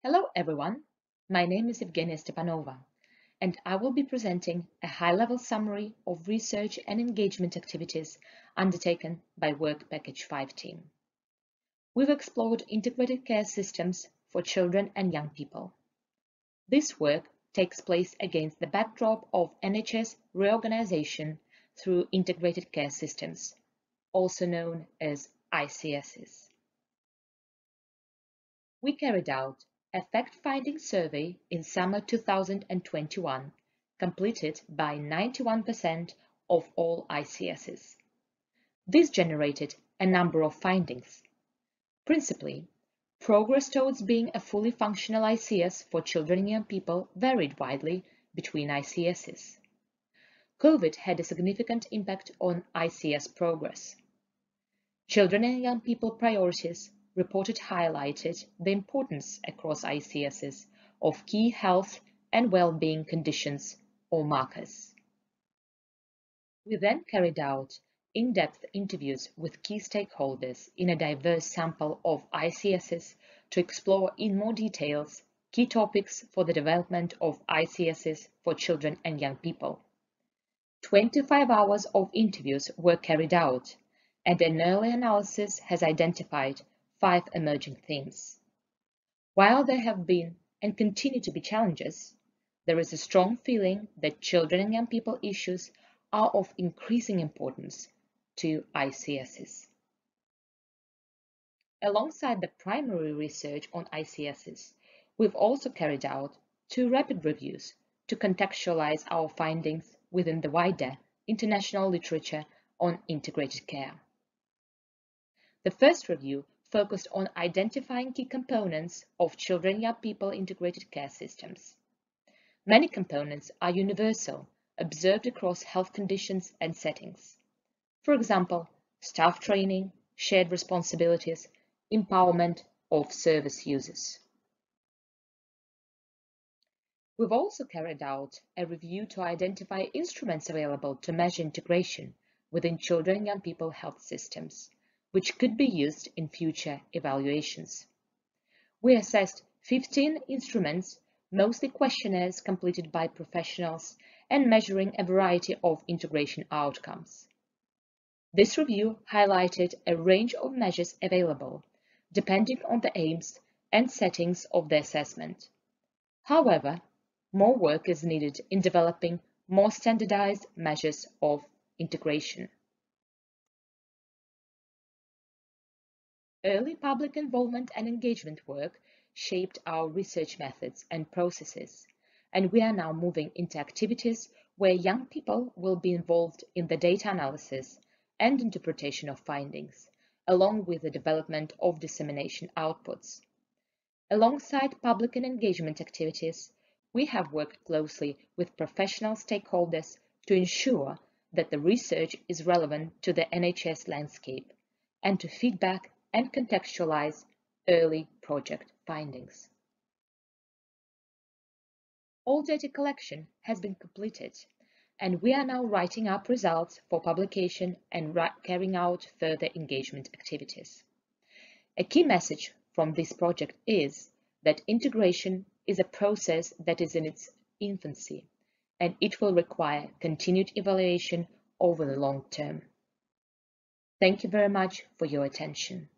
Hello everyone, my name is Evgenia Stepanova, and I will be presenting a high-level summary of research and engagement activities undertaken by Work Package 5 team. We've explored integrated care systems for children and young people. This work takes place against the backdrop of NHS reorganization through integrated care systems, also known as ICSs. We carried out a fact-finding survey in summer 2021, completed by 91% of all ICSs. This generated a number of findings. Principally, progress towards being a fully functional ICS for children and young people varied widely between ICSs. COVID had a significant impact on ICS progress. Children and young people priorities reported highlighted the importance across ICSs of key health and well-being conditions or markers. We then carried out in-depth interviews with key stakeholders in a diverse sample of ICSs to explore in more details key topics for the development of ICSs for children and young people. 25 hours of interviews were carried out, and an early analysis has identified 5 emerging themes. While there have been and continue to be challenges, there is a strong feeling that children and young people issues are of increasing importance to ICSs. Alongside the primary research on ICSs, we've also carried out 2 rapid reviews to contextualize our findings within the wider international literature on integrated care. The first review focused on identifying key components of children and young people integrated care systems. Many components are universal, observed across health conditions and settings. For example, staff training, shared responsibilities, empowerment of service users. We've also carried out a review to identify instruments available to measure integration within children and young people health systems, which could be used in future evaluations. We assessed 15 instruments, mostly questionnaires completed by professionals and measuring a variety of integration outcomes. This review highlighted a range of measures available, depending on the aims and settings of the assessment. However, more work is needed in developing more standardized measures of integration. Early public involvement and engagement work shaped our research methods and processes, and we are now moving into activities where young people will be involved in the data analysis and interpretation of findings, along with the development of dissemination outputs. Alongside public and engagement activities, we have worked closely with professional stakeholders to ensure that the research is relevant to the NHS landscape and to feedback and contextualize early project findings. All data collection has been completed, and we are now writing up results for publication and carrying out further engagement activities. A key message from this project is that integration is a process that is in its infancy, and it will require continued evaluation over the long term. Thank you very much for your attention.